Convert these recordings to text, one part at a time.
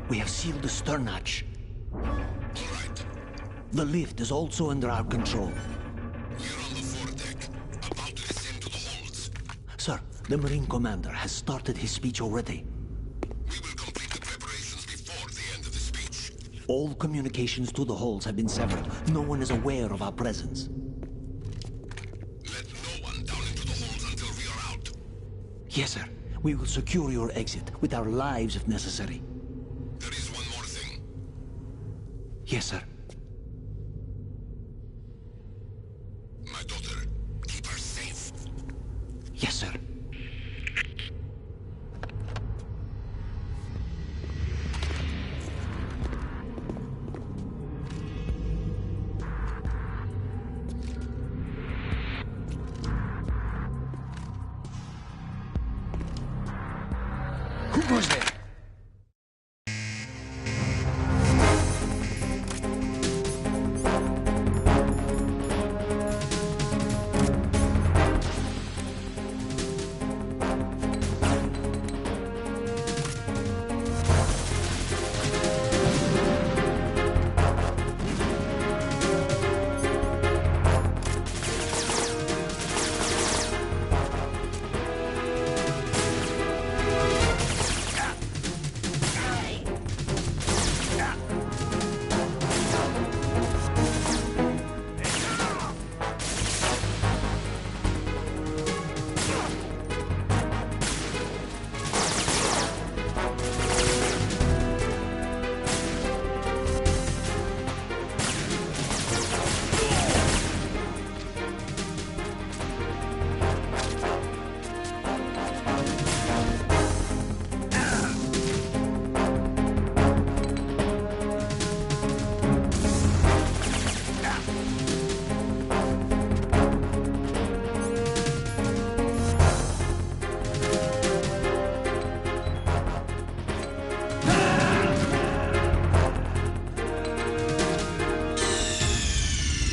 We have sealed the stern hatch. All right. The lift is also under our control. We're on the foredeck, about to descend to the holds. Sir, the Marine Commander has started his speech already. We will complete the preparations before the end of the speech. All communications to the holds have been severed. No one is aware of our presence. Let no one down into the holds until we are out. Yes, sir. We will secure your exit, with our lives if necessary. There is one more thing. Yes, sir. My daughter, keep her safe. Yes, sir. Who goes there?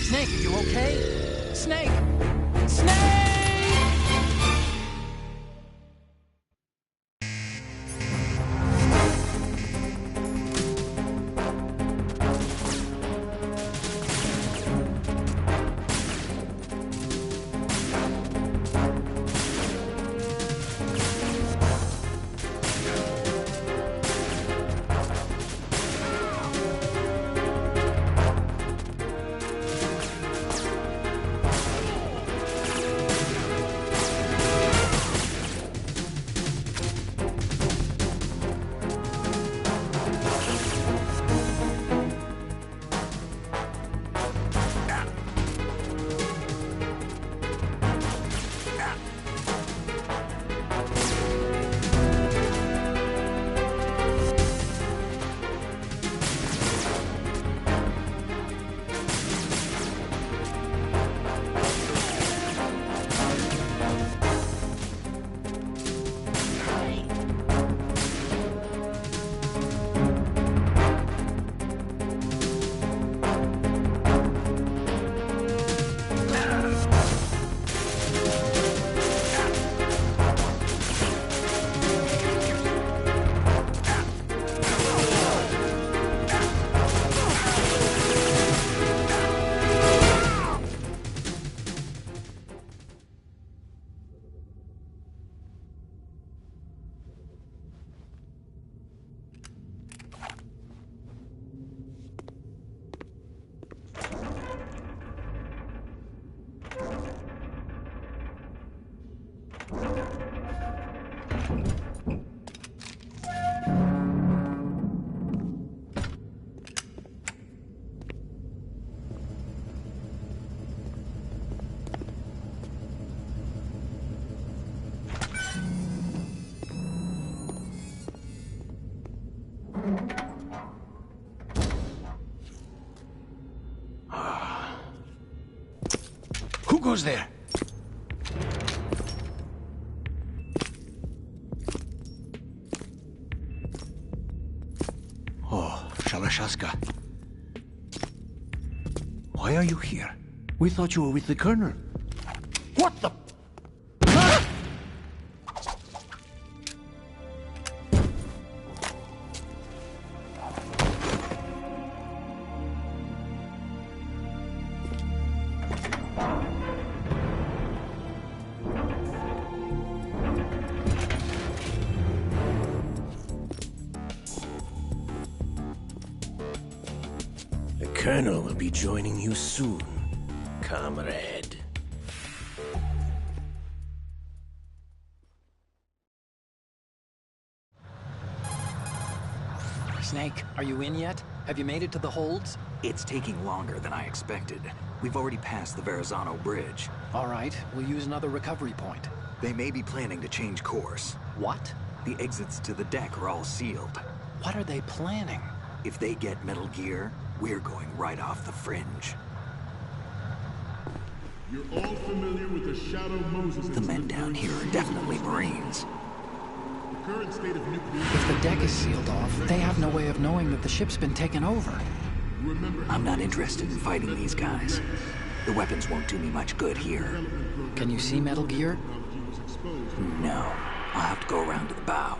Snake, are you okay? Snake! Snake! Who goes there? Shalashaska. Why are you here? We thought you were with the Colonel. What the? The Colonel will be joining you soon, comrade. Snake, are you in yet? Have you made it to the holds? It's taking longer than I expected. We've already passed the Verrazano Bridge. All right, we'll use another recovery point. They may be planning to change course. What? The exits to the deck are all sealed. What are they planning? If they get MetalGear, we're going right off the fringe. You're all familiar with the Shadow Moses. The men down here are definitely Marines. The current state of nuclear... If the deck is sealed off, they have no way of knowing that the ship's been taken over. I'm not interested in fighting these guys. The weapons won't do me much good here. Can you see MetalGear? No. I'll have to go around to the bow.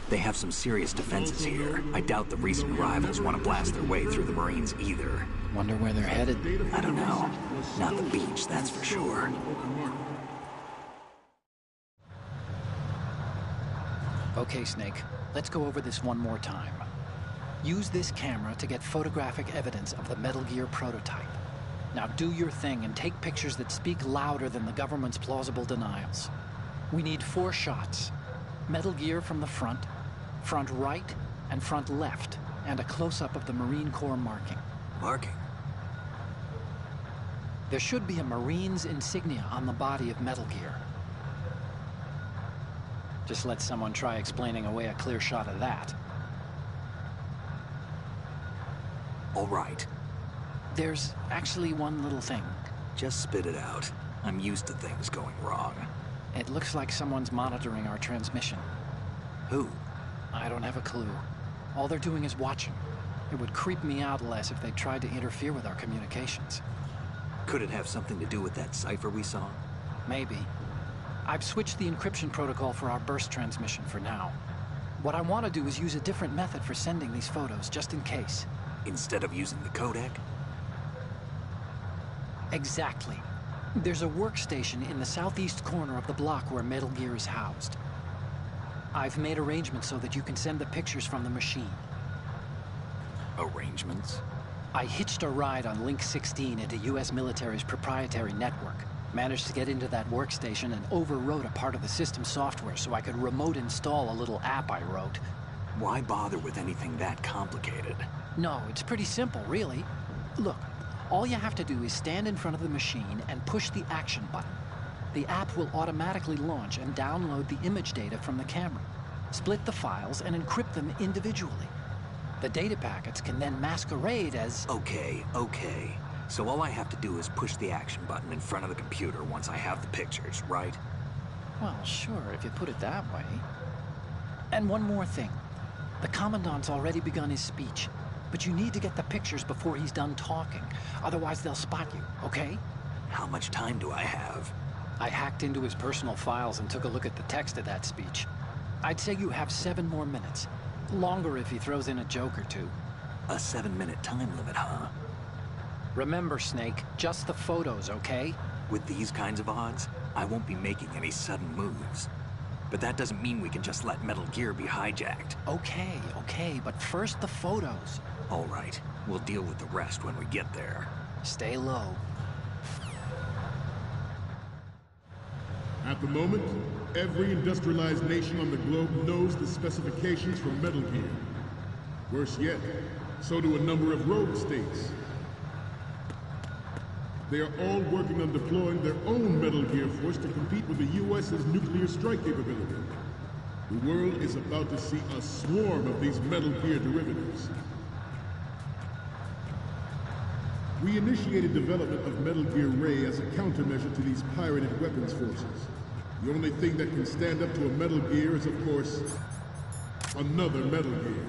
They have some serious defenses here. I doubt the recent arrivals want to blast their way through the Marines either. Wonder where they're headed. I don't know. Not the beach, that's for sure. Okay, Snake. Let's go over this one more time. Use this camera to get photographic evidence of the MetalGear prototype. Now do your thing and take pictures that speak louder than the government's plausible denials. We need 4 shots. MetalGear from the front right, and front left, and a close-up of the Marine Corps marking. Marking? There should be a Marine's insignia on the body of MetalGear. Just let someone try explaining away a clear shot of that. All right. There's actually one little thing. Just spit it out. I'm used to things going wrong. It looks like someone's monitoring our transmission. Who? I don't have a clue. All they're doing is watching. It would creep me out less if they tried to interfere with our communications. Could it have something to do with that cipher we saw? Maybe. I've switched the encryption protocol for our burst transmission for now. What I want to do is use a different method for sending these photos, just in case. Instead of using the codec? Exactly. There's a workstation in the southeast corner of the block where MetalGear is housed. I've made arrangements so that you can send the pictures from the machine. Arrangements? I hitched a ride on Link 16 into U.S. military's proprietary network. Managed to get into that workstation and overwrote a part of the system software so I could remote install a little app I wrote. Why bother with anything that complicated? No, it's pretty simple, really. Look, all you have to do is stand in front of the machine and push the action button. The app will automatically launch and download the image data from the camera, split the files, and encrypt them individually. The data packets can then masquerade as... Okay. So all I have to do is push the action button in front of the computer once I have the pictures, right? Well, sure, if you put it that way. And one more thing. The Commandant's already begun his speech, but you need to get the pictures before he's done talking. Otherwise, they'll spot you, okay? How much time do I have? I hacked into his personal files and took a look at the text of that speech. I'd say you have 7 more minutes. Longer if he throws in a joke or two. A 7-minute time limit, huh? Remember, Snake, just the photos, okay? With these kinds of odds, I won't be making any sudden moves. But that doesn't mean we can just let MetalGear be hijacked. Okay, but first the photos. All right, we'll deal with the rest when we get there. Stay low. At the moment, every industrialized nation on the globe knows the specifications for MetalGear. Worse yet, so do a number of rogue states. They are all working on deploying their own MetalGear force to compete with the U.S.'s nuclear strike capability. The world is about to see a swarm of these MetalGear derivatives. We initiated development of MetalGear Ray as a countermeasure to these pirated weapons forces. The only thing that can stand up to a MetalGear is, of course, another MetalGear.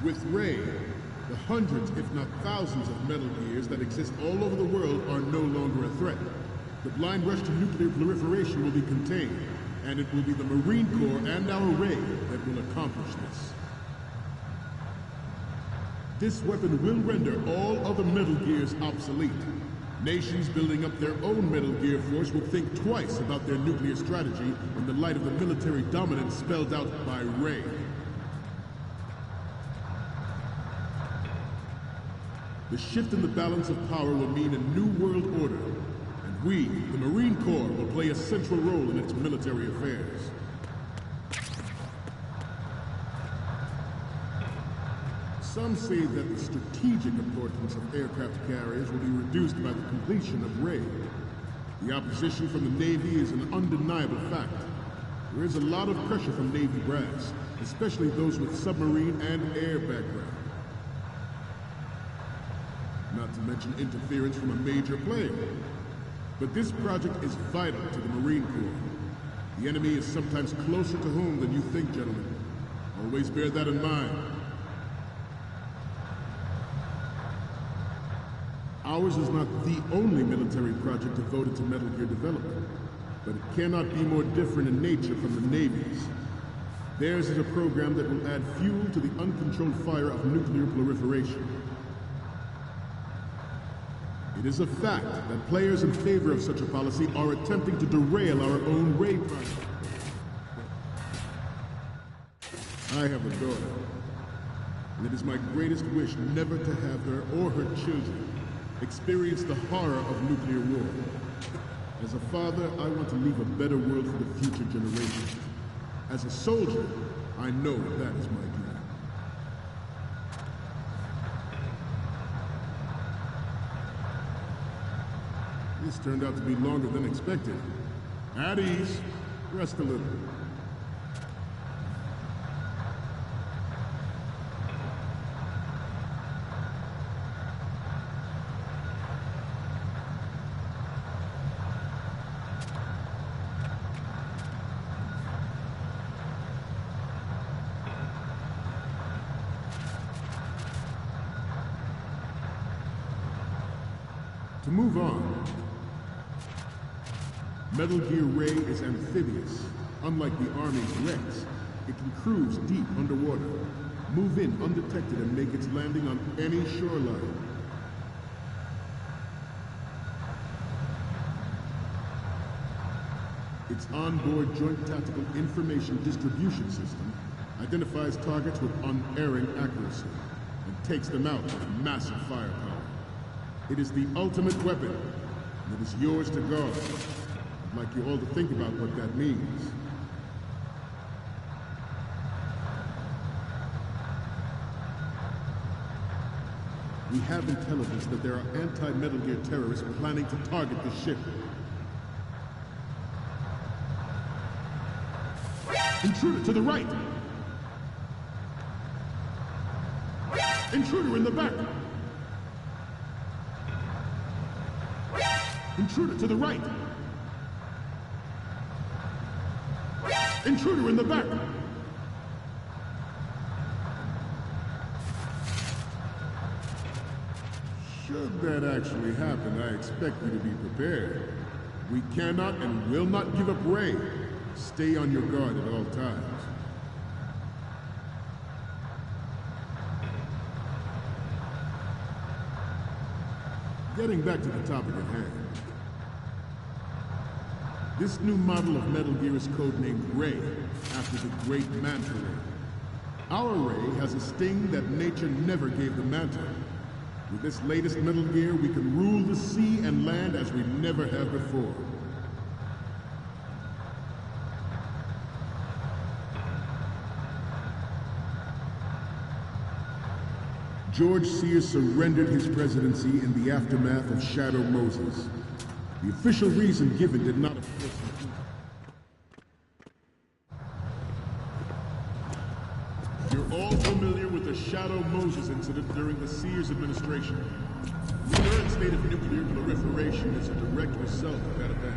With Ray, the hundreds, if not thousands, of Metal Gears that exist all over the world are no longer a threat. The blind rush to nuclear proliferation will be contained, and it will be the Marine Corps and our Ray that will accomplish this. This weapon will render all other Metal Gears obsolete. Nations building up their own Metal Gear force will think twice about their nuclear strategy in the light of the military dominance spelled out by Ray. The shift in the balance of power will mean a new world order, and we, the Marine Corps, will play a central role in its military affairs. Some say that the strategic importance of aircraft carriers will be reduced by the completion of Ray. The opposition from the Navy is an undeniable fact. There is a lot of pressure from Navy brass, especially those with submarine and air background. Not to mention interference from a major player. But this project is vital to the Marine Corps. The enemy is sometimes closer to home than you think, gentlemen. Always bear that in mind. Ours is not the only military project devoted to Metal Gear development, but it cannot be more different in nature from the Navy's. Theirs is a program that will add fuel to the uncontrolled fire of nuclear proliferation. It is a fact that players in favor of such a policy are attempting to derail our own Ray project. I have a daughter, and it is my greatest wish never to have her or her children experience the horror of nuclear war. As a father, I want to leave a better world for the future generations. As a soldier, I know that is my duty. This turned out to be longer than expected. At ease. Rest a little. To move on, Metal Gear Ray is amphibious. Unlike the Army's Rex, it can cruise deep underwater, move in undetected and make its landing on any shoreline. Its onboard Joint Tactical Information Distribution System identifies targets with unerring accuracy and takes them out with massive firepower. It is the ultimate weapon, and it is yours to guard. I'd like you all to think about what that means. We have intelligence that there are anti-Metal Gear terrorists planning to target the ship. Intruder to the right! Intruder in the back! Intruder to the right! Intruder in the back! Should that actually happen, I expect you to be prepared. We cannot and will not give up Ray. Stay on your guard at all times. Getting back to the topic at hand. This new model of Metal Gear is codenamed Ray, after the great Manta Ray. Our Ray has a sting that nature never gave the Manta. With this latest Metal Gear, we can rule the sea and land as we never have before. George Sears surrendered his presidency in the aftermath of Shadow Moses. The official reason given did not appear. You're all familiar with the Shadow Moses incident during the Sears administration. The current state of nuclear proliferation is a direct result of that event.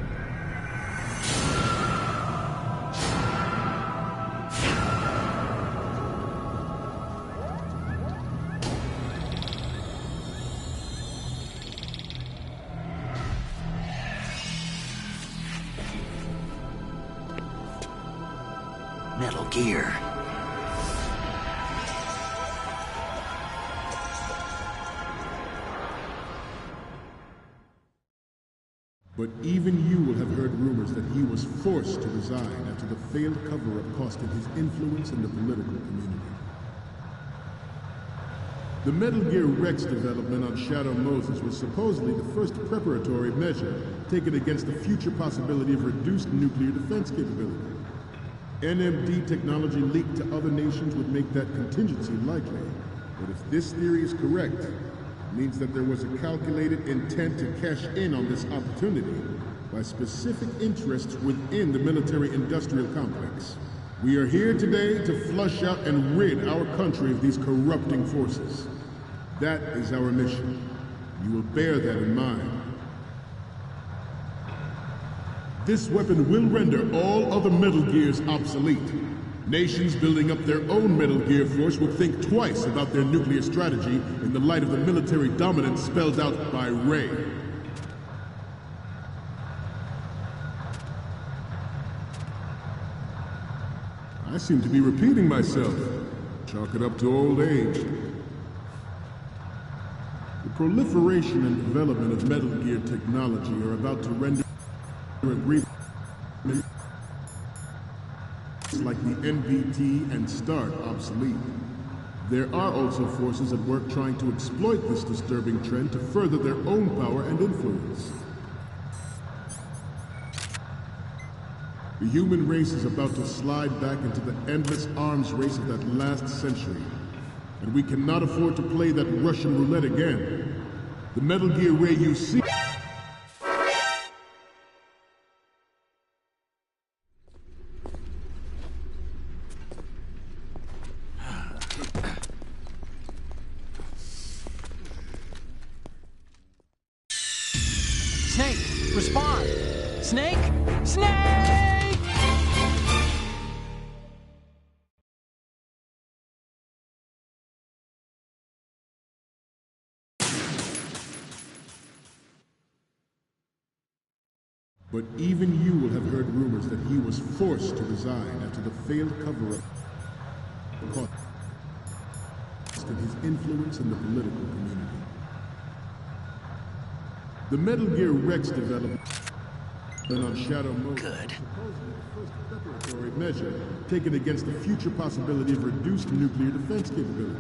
Metal Gear. But even you will have heard rumors that he was forced to resign after the failed cover-up cost him his influence in the political community. The Metal Gear Rex development on Shadow Moses was supposedly the first preparatory measure taken against the future possibility of reduced nuclear defense capability. NMD technology leaked to other nations would make that contingency likely. But if this theory is correct, it means that there was a calculated intent to cash in on this opportunity by specific interests within the military-industrial complex. We are here today to flush out and rid our country of these corrupting forces. That is our mission. You will bear that in mind. This weapon will render all other Metal Gears obsolete. Nations building up their own Metal Gear force will think twice about their nuclear strategy in the light of the military dominance spelled out by Ray. I seem to be repeating myself. Chalk it up to old age. The proliferation and development of Metal Gear technology are about to render agreements like the NVT and START obsolete. There are also forces at work trying to exploit this disturbing trend to further their own power and influence. The human race is about to slide back into the endless arms race of that last century. And we cannot afford to play that Russian roulette again. The Metal Gear Ray you see... Snake, respond! Snake? Snake! But even you will have heard rumors that he was forced to resign after the failed cover-up cost him his influence in the political community. The Metal Gear Rex development on Shadow Moses was supposedly the first preparatory measure taken against the future possibility of reduced nuclear defense capability.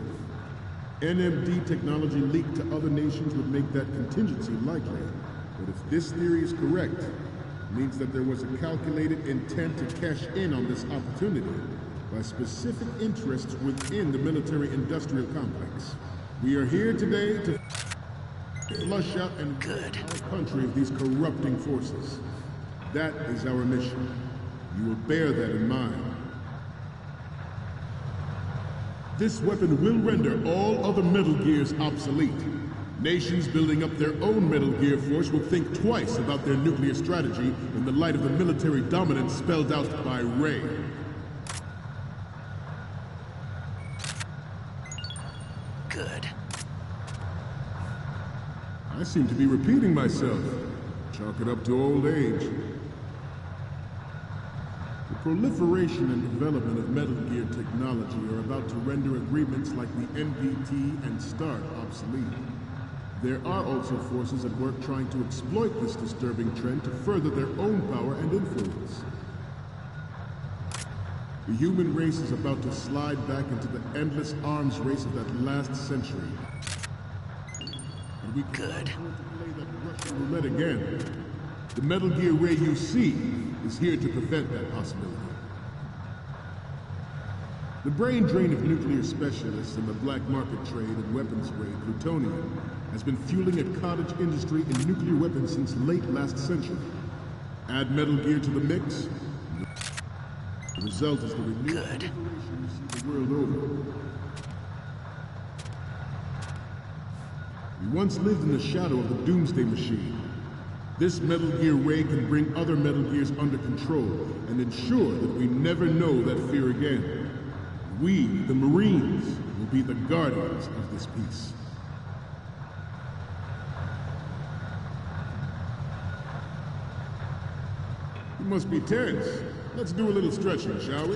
NMD technology leaked to other nations would make that contingency likely. But if this theory is correct, it means that there was a calculated intent to cash in on this opportunity by specific interests within the military-industrial complex. We are here today to flush out and rid our country of these corrupting forces. That is our mission. You will bear that in mind. This weapon will render all other Metal Gears obsolete. Nations building up their own Metal Gear force will think twice about their nuclear strategy in the light of the military dominance spelled out by Ray. Good. I seem to be repeating myself. Chalk it up to old age. The proliferation and development of Metal Gear technology are about to render agreements like the NVT and START obsolete. There are also forces at work trying to exploit this disturbing trend to further their own power and influence. The human race is about to slide back into the endless arms race of that last century. And we cannot afford to play that Russian roulette again. The Metal Gear Ray you see is here to prevent that possibility. The brain drain of nuclear specialists in the black market trade and weapons grade plutonium has been fueling a cottage industry in nuclear weapons since late last century. Add Metal Gear to the mix, the result is the renewed proliferation you see the world over. We once lived in the shadow of the Doomsday Machine. This Metal Gear Ray can bring other Metal Gears under control and ensure that we never know that fear again. We, the Marines, will be the guardians of this peace. You must be tense. Let's do a little stretching, shall we?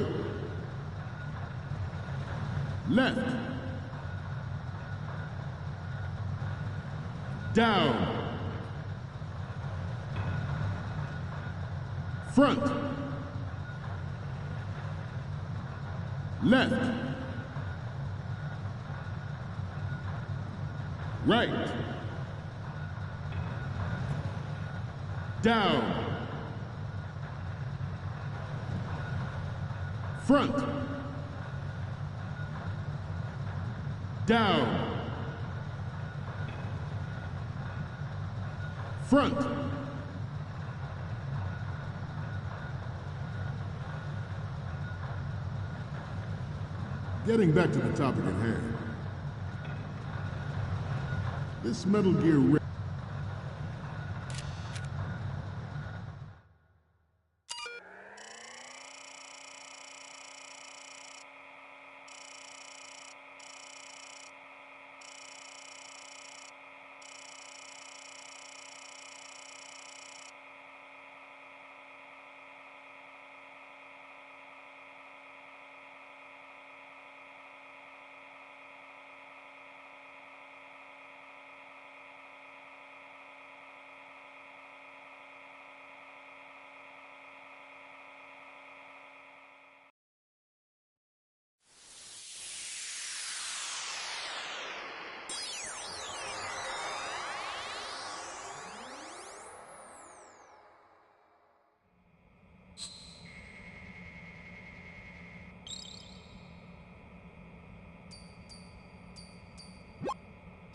Left. Down. Front. Left. Right. Down. Front. Down. Front. Getting back to the topic at hand. This Metal Gear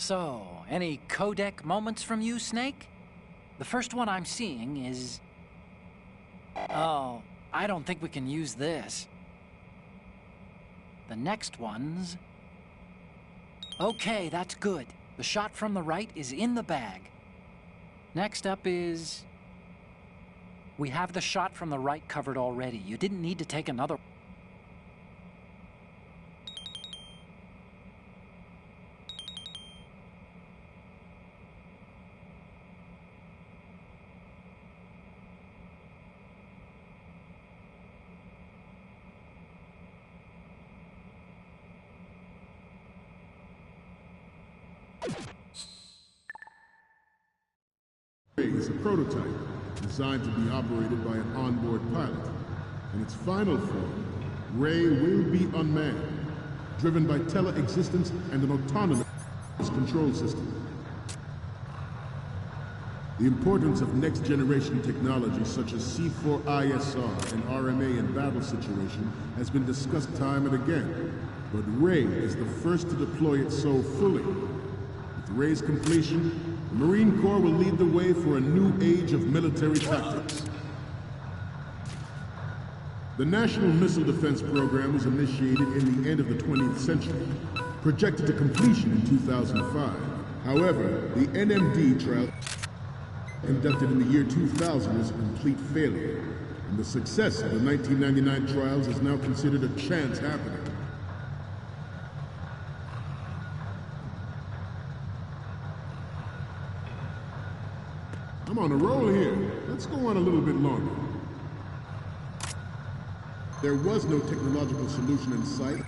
So, any codec moments from you, Snake? The first one I'm seeing is... Oh, I don't think we can use this. The next one's... Okay, that's good. The shot from the right is in the bag. Next up is... We have the shot from the right covered already. You didn't need to take another... is a prototype designed to be operated by an onboard pilot. In its final form, Ray will be unmanned, driven by tele-existence and an autonomous control system. The importance of next-generation technology such as C4ISR and RMA in battle situation has been discussed time and again, but Ray is the first to deploy it so fully. With Ray's completion, the Marine Corps will lead the way for a new age of military tactics. The National Missile Defense Program was initiated in the end of the 20th century, projected to completion in 2005. However, the NMD trial conducted in the year 2000 was a complete failure, and the success of the 1999 trials is now considered a chance happening. I'm on a roll here. Let's go on a little bit longer. There was no technological solution in sight,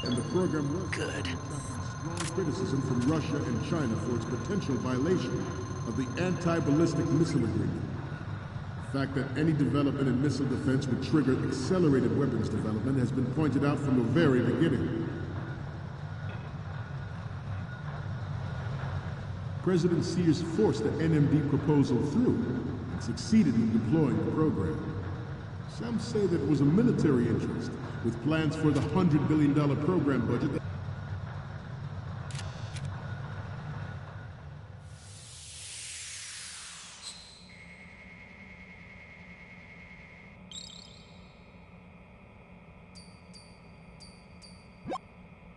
and the program was Good. strong criticism from Russia and China for its potential violation of the anti-ballistic missile agreement. The fact that any development in missile defense would trigger accelerated weapons development has been pointed out from the very beginning. President Sears forced the NMD proposal through and succeeded in deploying the program. Some say that it was a military interest, with plans for the $100 billion program budget that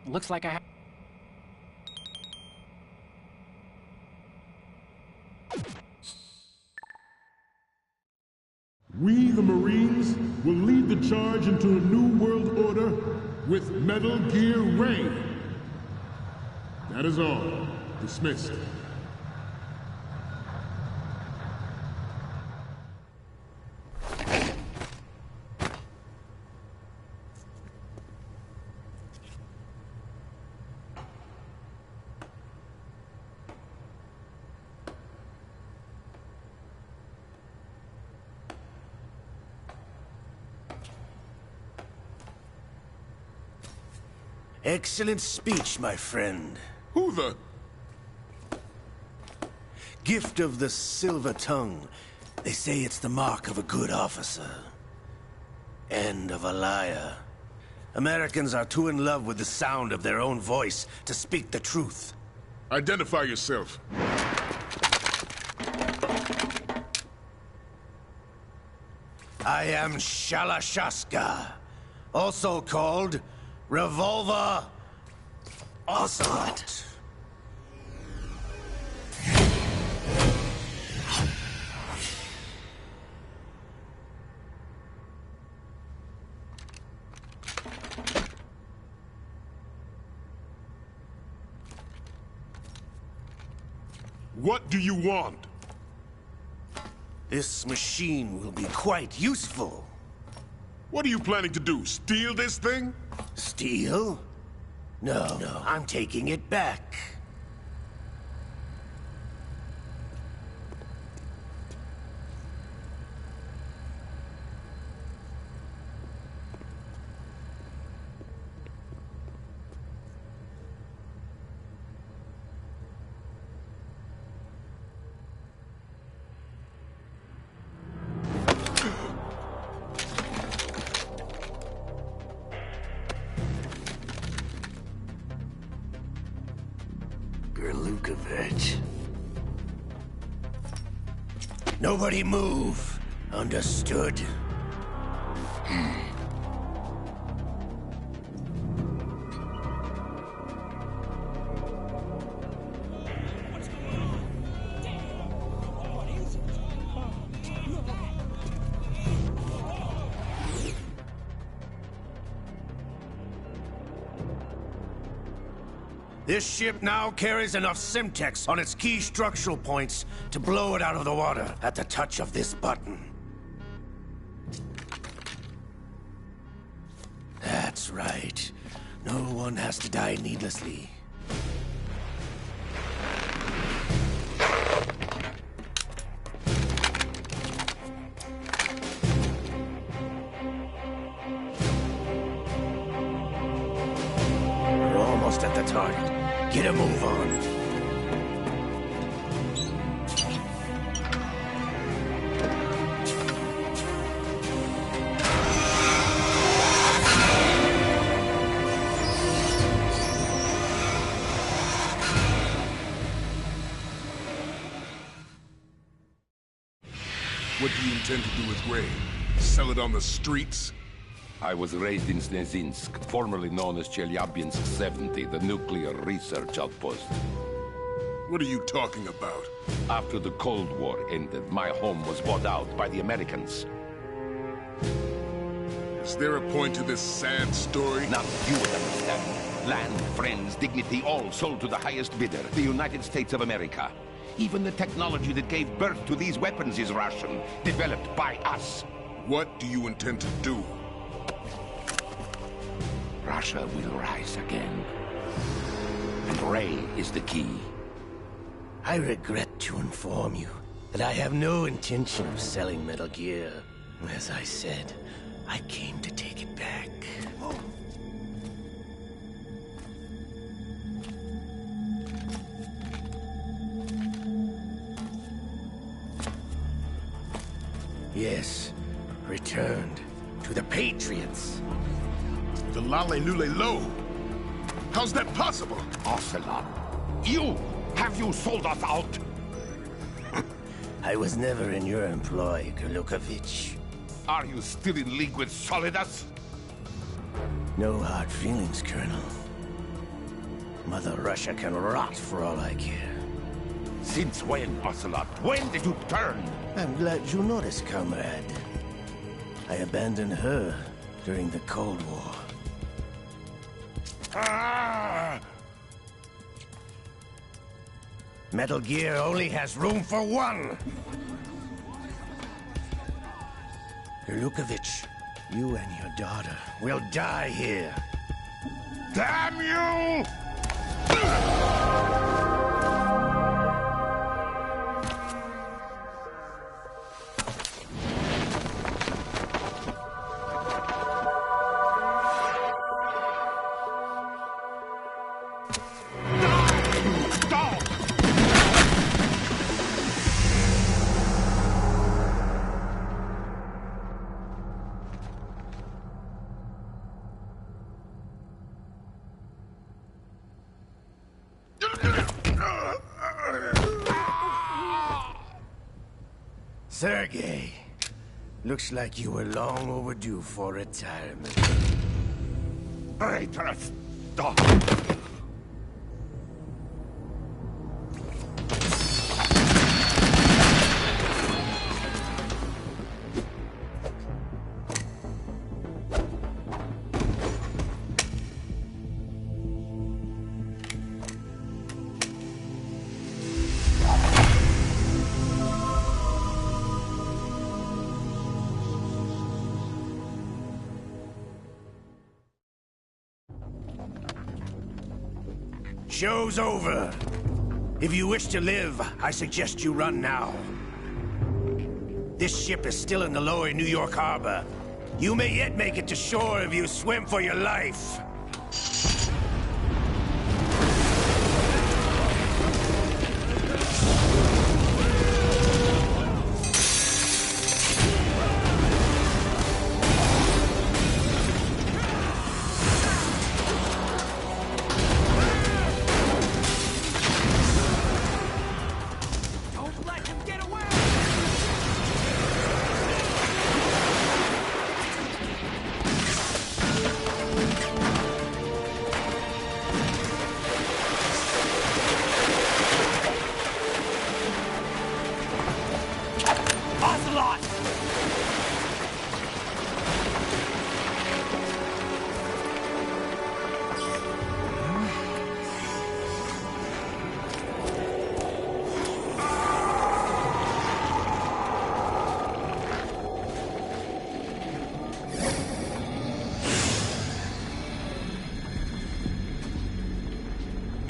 Looks like I have... we, the Marines, will lead the charge into a new world order with Metal Gear Ray. That is all. Dismissed. Excellent speech, my friend. Who the... Gift of the silver tongue. They say it's the mark of a good officer. End of a liar. Americans are too in love with the sound of their own voice to speak the truth. Identify yourself. I am Shalashaska, also called Revolver Ocelot. What do you want? This machine will be quite useful. What are you planning to do? Steal this thing? Steal? No, I'm taking it back. Nobody move. Understood? This ship now carries enough Simtex on its key structural points to blow it out of the water at the touch of this button. That's right. No one has to die needlessly. We're almost at the target. Get a move on. What do you intend to do with Ray? Sell it on the streets? I was raised in Snezinsk, formerly known as Chelyabinsk 70, the nuclear research outpost. What are you talking about? After the Cold War ended, my home was bought out by the Americans. Is there a point to this sad story? Now you would understand. Land, friends, dignity, all sold to the highest bidder, the United States of America. Even the technology that gave birth to these weapons is Russian, developed by us. What do you intend to do? Russia will rise again. And Ray is the key. I regret to inform you that I have no intention of selling MetalGear. As I said, I came to take it back. Yes, returned to the Patriots. The Lale Lule Lo? How's that possible? Ocelot, have you sold us out? I was never in your employ, Gurlukovich. Are you still in league with Solidus? No hard feelings, Colonel. Mother Russia can rot for all I care. Since when, Ocelot? When did you turn? I'm glad you noticed, comrade. I abandoned her during the Cold War. Ah! MetalGear only has room for one! Gurlukovich, you and your daughter will die here. Damn you! Sergei, looks like you were long overdue for retirement. Traitorous dog! Show's over. If you wish to live, I suggest you run now. This ship is still in the lower New York harbor. You may yet make it to shore if you swim for your life.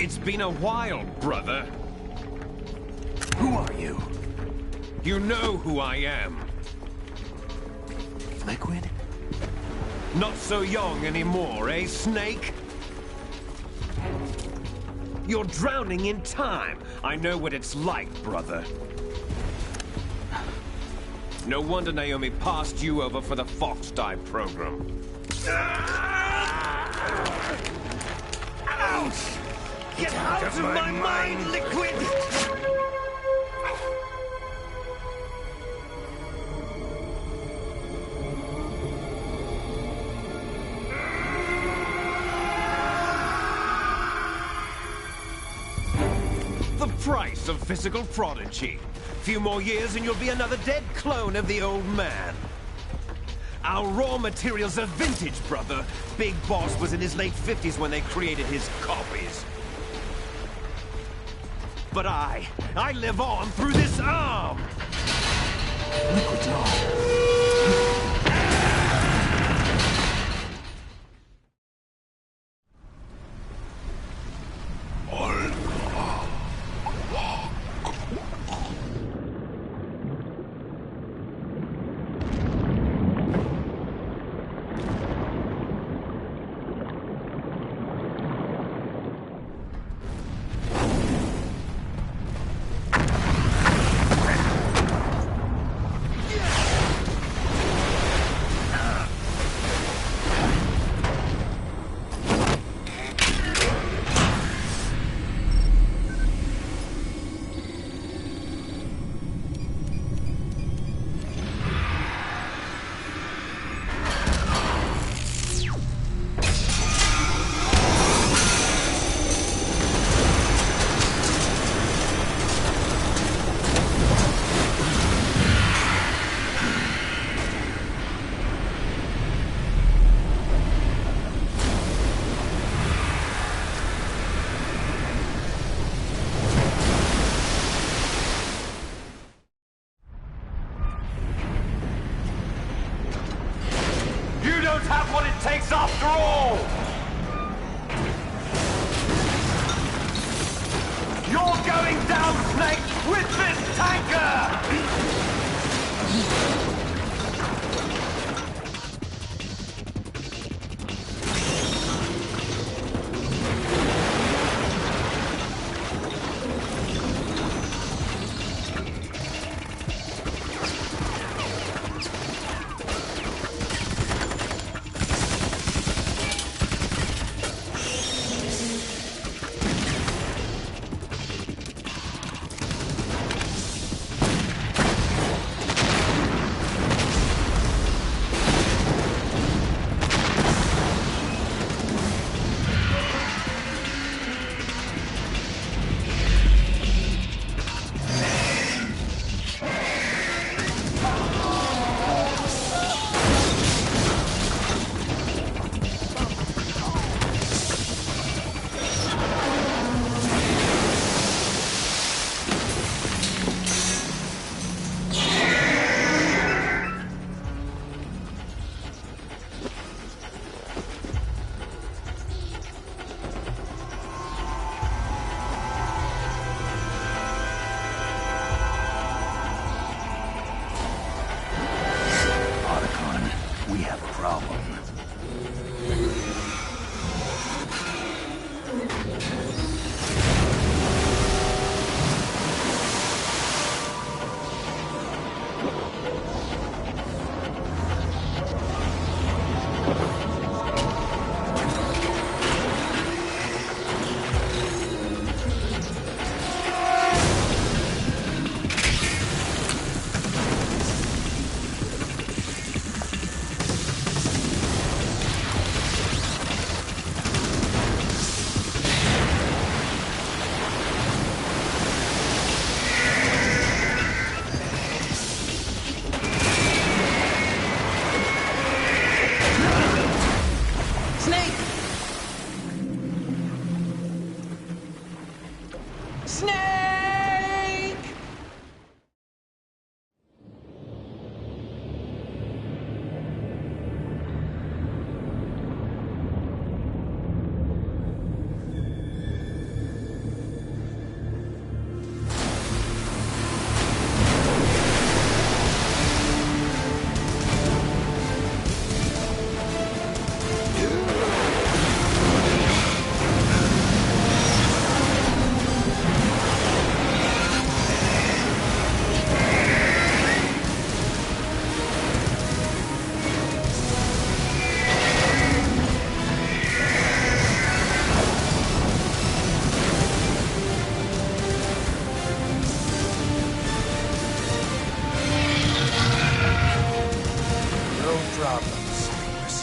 It's been a while, brother. Who are you? You know who I am. Liquid? Not so young anymore, eh, Snake? You're drowning in time. I know what it's like, brother. No wonder Naomi passed you over for the Fox Dive program. Ouch! Get out of my mind, Liquid! The price of physical prodigy. Few more years and you'll be another dead clone of the old man. Our raw materials are vintage, brother. Big Boss was in his late 50s when they created his copies. But I live on through this arm! Liquid's on. Have what it takes after all! You're going down, Snake, with this tanker!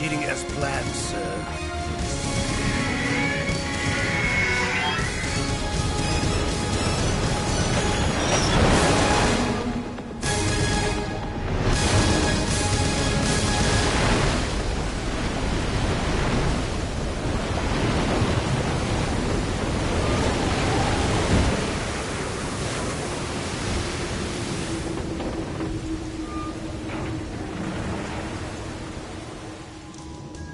proceeding as planned, sir.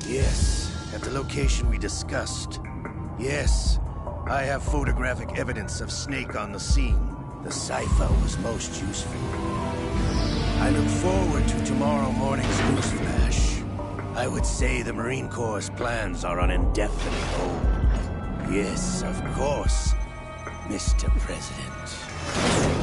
Yes, at the location we discussed. Yes, I have photographic evidence of Snake on the scene. The cipher was most useful. I look forward to tomorrow morning's news flash. I would say the Marine Corps' plans are on indefinite hold. Yes, of course, Mr. President.